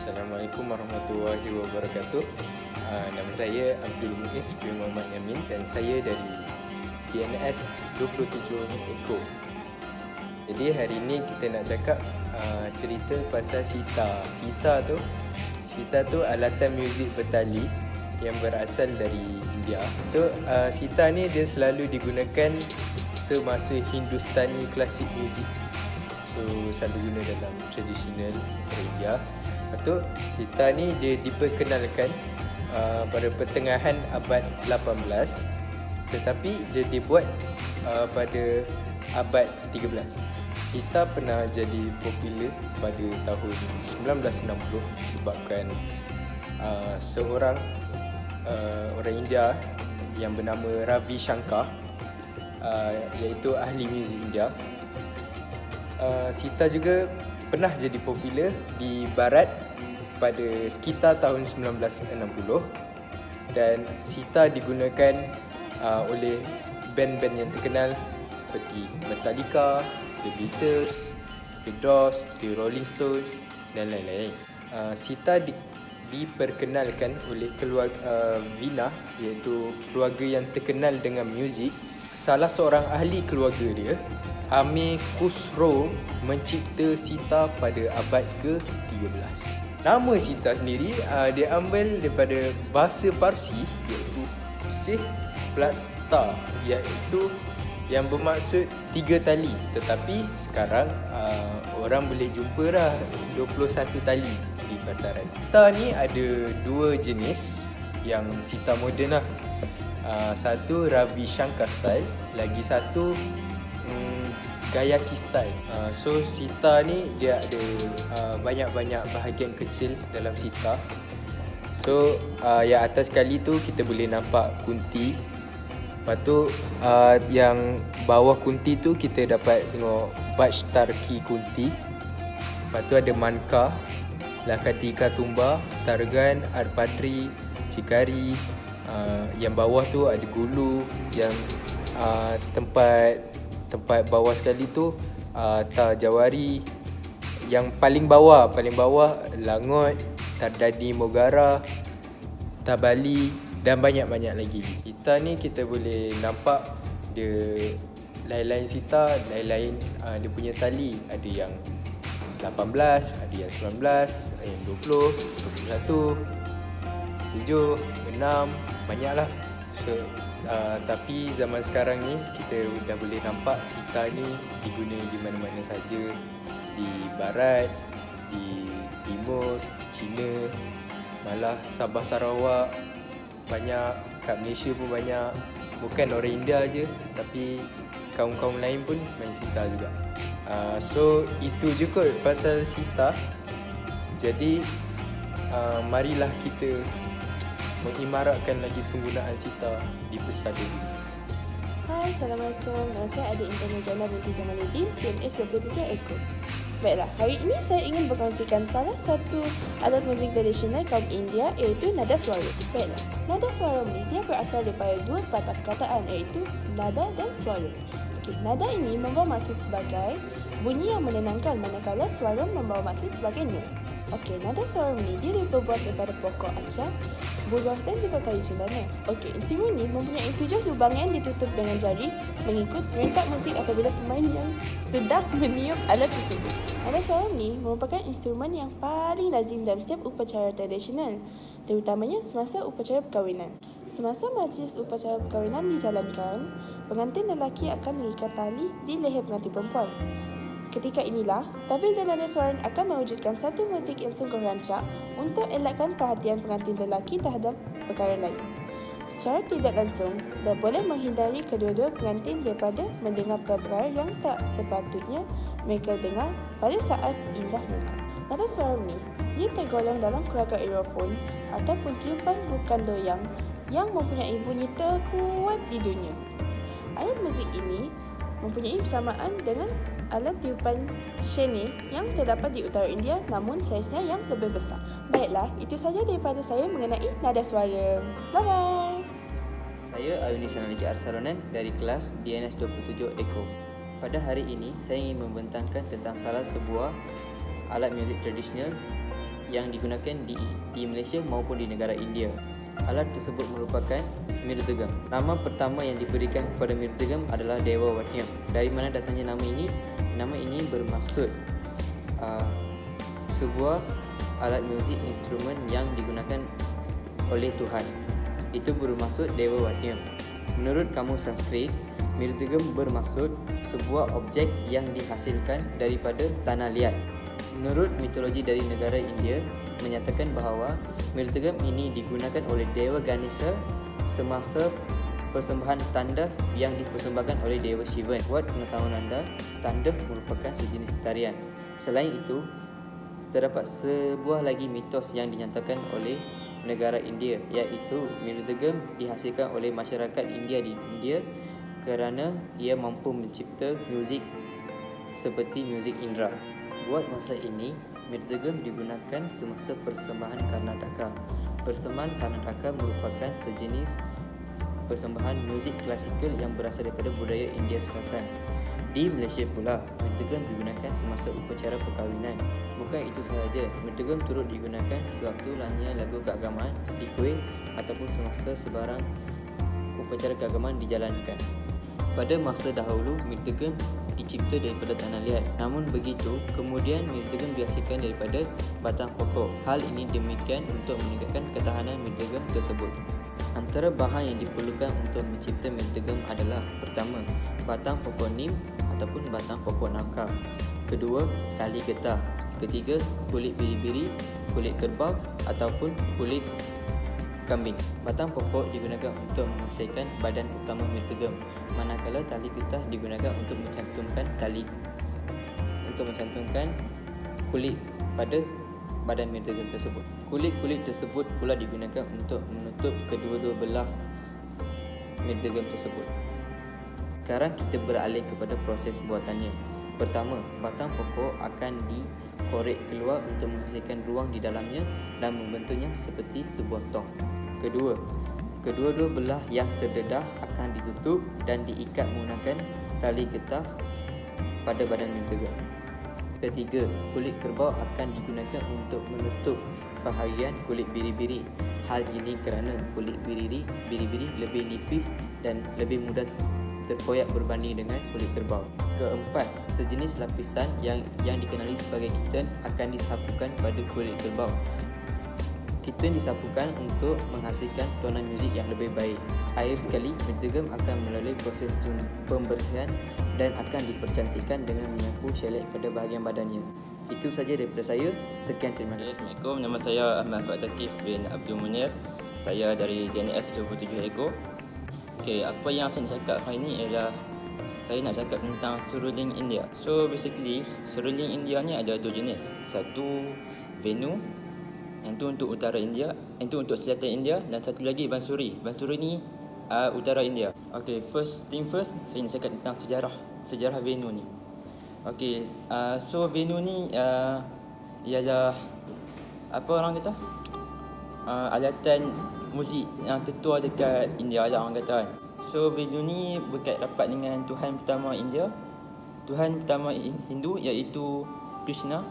Assalamualaikum warahmatullahi wabarakatuh. Nama saya Abdul Muiz bin Muhammad Yamin dan saya dari DNS 27 Eko. Jadi hari ini kita nak cakap cerita pasal sitar. Sitar tu alatan muzik bertali yang berasal dari India. Sitar ni dia selalu digunakan semasa Hindustani klasik muzik. So selalu guna dalam tradisional India. Lepas tu sitar ni dia diperkenalkan pada pertengahan abad 18, tetapi dia dibuat pada abad 13. Sitar pernah jadi popular pada tahun 1960 sebabkan seorang orang India yang bernama Ravi Shankar, iaitu ahli muzik India. Sitar juga pernah jadi popular di barat pada sekitar tahun 1960 dan sitar digunakan oleh band-band yang terkenal seperti Metallica, The Beatles, The Doors, The Rolling Stones dan lain-lain. Sitar diperkenalkan oleh keluarga Vina, iaitu keluarga yang terkenal dengan muzik. Salah seorang ahli keluarga dia, Amir Khusro, mencipta sitar pada abad ke-13. Nama sitar sendiri dia ambil daripada bahasa Parsi, iaitu Sih plus tar, iaitu yang bermaksud 3 tali. Tetapi sekarang orang boleh jumpa dah 21 tali di pasaran. Sitar ni ada 2 jenis, yang sitar moden lah. Satu Ravi Shankar style, lagi satu Gayaki style. So sitar ni dia ada banyak-banyak bahagian kecil dalam sitar. So yang atas sekali tu kita boleh nampak kunti. Lepas tu yang bawah kunti tu kita dapat tengok Bajtarki kunti. Lepas tu ada manka, Lakatika tumba, targan, arpatri, cikari. Yang bawah tu ada gulu, yang tempat bawah sekali tu tar jawari. Yang paling bawah langot, tardadi mogara, tabali dan banyak-banyak lagi. Sitar ni kita boleh nampak dia lain-lain sitar, lain-lain dia punya tali. Ada yang 18, ada yang 19, ada yang 20, 21, 7, 6, banyaklah. So tapi zaman sekarang ni kita dah boleh nampak sitar ni diguna di mana-mana saja, di barat, di timur, China, malah Sabah Sarawak banyak, kat Malaysia pun banyak. Bukan orang India je, tapi kaum-kaum lain pun main sitar juga. So itu je kot pasal sitar. Jadi marilah kita mengimaratkan lagi penggunaan sitar di pesada dunia. Hai, Assalamualaikum. Nama saya Adik Internasional binti Jamaluddin, DNS 27 Eko. Baiklah, hari ini saya ingin berkongsikan salah satu alat muzik tradisional kaum India, iaitu nada suara. Baiklah, nada suara ni dia berasal daripada 2 patah perkataan, iaitu nada dan suara. Nada ini membawa maksud sebagai bunyi yang menenangkan, manakala suara membawa maksud sebagai not. Nada suara ni dia diperbuat daripada pokok acang, buruh dan juga kayu cendana. Instrumen ni mempunyai 7 lubang yang ditutup dengan jari mengikut rentak musik apabila pemain yang sedang meniup alat tersebut. Nada suara ni merupakan instrumen yang paling lazim dalam setiap upacara tradisional, terutamanya semasa upacara perkahwinan. Semasa majlis upacara perkahwinan dijalankan, pengantin lelaki akan mengikat tali di leher pengantin perempuan. Ketika inilah, tafil dan nada suara akan mewujudkan satu muzik yang sungguh rancak untuk elakkan perhatian pengantin lelaki terhadap perkara lain. Secara tidak langsung, dan boleh menghindari kedua-dua pengantin daripada mendengar perkara yang tak sepatutnya mereka dengar pada saat indah mereka. Nada suara ni, dia tergolong dalam keluarga aerofon ataupun tiupan bukan loyang yang mempunyai bunyi terkuat di dunia. Alat muzik ini mempunyai persamaan dengan alat tiupan shene yang terdapat di utara India, namun saiznya yang lebih besar. Baiklah, itu saja daripada saya mengenai nada suara. Bye-bye. Saya Ayunis Sanaliki Arsaronan dari kelas DNS 27 Eko. Pada hari ini, saya ingin membentangkan tentang salah sebuah alat muzik tradisional yang digunakan di Malaysia maupun di negara India. Alat tersebut merupakan mirdegam. Nama pertama yang diberikan kepada mirdegam adalah Dewa Watniam. Dari mana datangnya nama ini? Nama ini bermaksud sebuah alat muzik instrumen yang digunakan oleh Tuhan. Itu bermaksud Dewa Watniam. Menurut kamus Sanskrit, mirdegam bermaksud sebuah objek yang dihasilkan daripada tanah liat. Menurut mitologi dari negara India, menyatakan bahawa mirdegam ini digunakan oleh Dewa Ganesha semasa persembahan tandaf yang dipersembahkan oleh Dewa Shiva. Buat pengetahuan anda, tandaf merupakan sejenis tarian. Selain itu, terdapat sebuah lagi mitos yang dinyatakan oleh negara India, iaitu mirdegam dihasilkan oleh masyarakat India di India kerana ia mampu mencipta muzik seperti muzik indera. Buat masa ini, mirdegam digunakan semasa persembahan Karnataka. Persembahan Karnataka merupakan sejenis persembahan muzik klasikal yang berasal daripada budaya India Selatan. Di Malaysia pula, mirdegam digunakan semasa upacara perkahwinan. Bukan itu sahaja, mirdegam turut digunakan sewaktu nyanyian lagu keagamaan di kuil ataupun semasa sebarang upacara keagamaan dijalankan. Pada masa dahulu, mirdegam dicipta daripada tanah liat. Namun begitu, kemudian mirdegam dihasilkan daripada batang pokok. Hal ini demikian untuk meningkatkan ketahanan mirdegam tersebut. Antara bahan yang diperlukan untuk mencipta mirdegam adalah: pertama, batang pokok nim ataupun batang pokok nangka. Kedua, tali getah. Ketiga, kulit biri-biri, kulit kerbau ataupun kulit kambing. Batang pokok digunakan untuk menghasilkan badan utama mirdegam, manakala tali getah digunakan untuk mencantumkan kulit pada badan mirdegam tersebut. Kulit-kulit tersebut pula digunakan untuk menutup kedua-dua belah mirdegam tersebut. Sekarang kita beralih kepada proses buatannya. Pertama, batang pokok akan dikorek keluar untuk menghasilkan ruang di dalamnya dan membentuknya seperti sebuah tong. Kedua, kedua-dua belah yang terdedah akan ditutup dan diikat menggunakan tali getah pada badan mirdegam. Ketiga, kulit kerbau akan digunakan untuk menutup bahagian kulit biri-biri. Hal ini kerana kulit biri-biri lebih nipis dan lebih mudah terkoyak berbanding dengan kulit kerbau. Keempat, sejenis lapisan yang dikenali sebagai kitten akan disapukan pada kulit kerbau. Kitten disapukan untuk menghasilkan tonan muzik yang lebih baik. Akhir sekali, mirdegam akan melalui proses pembersihan dan akan dipercantikkan dengan menyapu syalek pada bahagian badannya. Itu saja daripada saya. Sekian, terima kasih. Assalamualaikum, nama saya Ahmad Faktakif bin Abdul Munir. Saya dari DNS 27 Eko. Okey, apa yang saya nak cakap hari ini ialah saya nak cakap tentang seruling India. So basically, seruling India ni ada dua jenis. Satu Venu, yang tu untuk utara India, yang tu untuk selatan India, dan satu lagi Bansuri. Bansuri ni utara India. Okey, first thing first, saya nak cakap tentang sejarah Venu ni. Okey, so Venu ni ialah apa orang kata? Alatan muzik yang tertua dekat India lah orang kata kan. So Venu ni berkait rapat dengan Tuhan pertama India, Tuhan pertama Hindu, iaitu Krishna.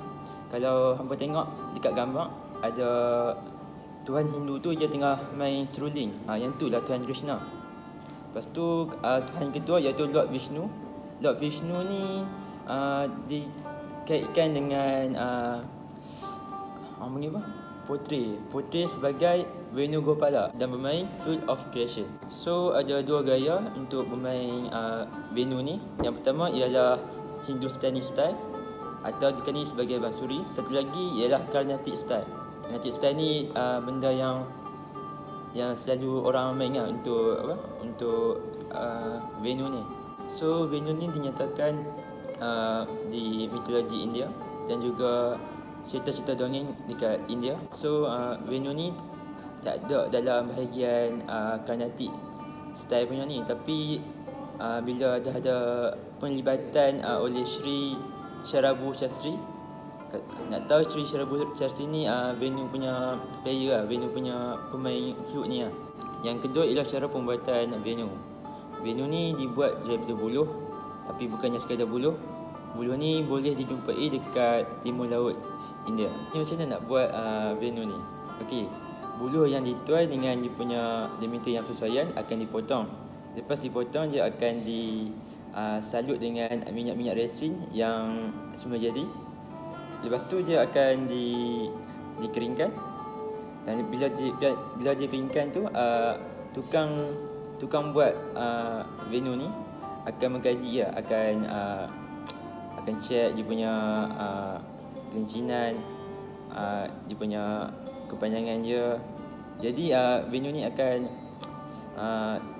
Kalau hampa tengok dekat gambar, ada Tuhan Hindu tu dia tengah main seruling. Yang tu lah Tuhan Krishna. Lepas tu Tuhan kedua iaitu Lord Vishnu. Lord Vishnu ni dikaitkan dengan Putri sebagai Venugopala dan bermain Flute of Creation. So ada dua gaya untuk bermain Venu ni. Yang pertama ialah Hindustani style atau dikenali sebagai Bansuri. Satu lagi ialah Carnatic style. Carnatic style ni benda yang selalu orang main lah untuk Venu ni. So Venu ni dinyatakan di mitologi India dan juga cerita-cerita dongeng dekat India. So Venu ni tak ada dalam bahagian Carnatic style punya ni, tapi bila dah ada penlibatan oleh Sri Sharabu Shastri. Nak tahu Sri Sharabu Shastri ni Venu punya player lah, Venu punya pemain flute ni lah. Yang kedua ialah cara pembuatan Venu. Venu ni dibuat daripada buluh, tapi bukannya sekadar buluh. Buluh ni boleh dijumpai dekat timur laut India. Ni macam mana nak buat venue ni? Okey, buluh yang dituai dengan dia punya diameter yang sesuaian akan dipotong. Lepas dipotong, dia akan salut dengan minyak-minyak resin yang semula jadi. Lepas tu dia akan dikeringkan. Dan bila dikeringkan tu, tukang buat venue ni akan mengkaji akan check dia punya kelincinan, dia punya kepanjangan dia. Jadi venue ni akan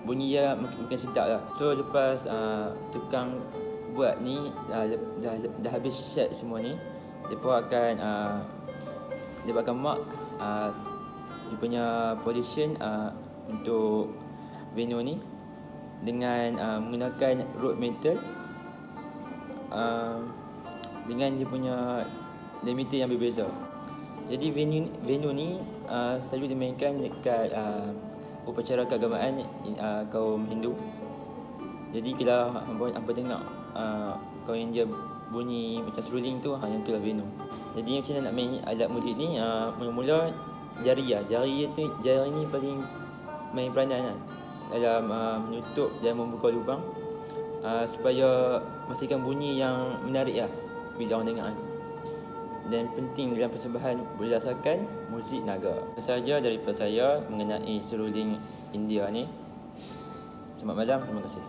bunyi dia makin sedap lah. So lepas tukang buat ni dah habis check semua ni, mereka akan mark dia punya position untuk venue ni dengan menggunakan road metal dengan dia punya diameter yang berbeza. Jadi venue ni selalu dimainkan dekat upacara keagamaan kaum Hindu. Jadi kalau hampa tengok kaum India bunyi macam seruling tu, yang tu lah venue. Jadi macam mana nak main alat muzik ni? Mula-mula jari ni paling main peranan kan, dalam menutup dan membuka lubang supaya memastikan bunyi yang menarik lah bila orang dengar kan. Dan penting dalam persembahan berdasarkan muzik naga. Itu sahaja daripada saya mengenai seruling India ni. Selamat malam, terima kasih.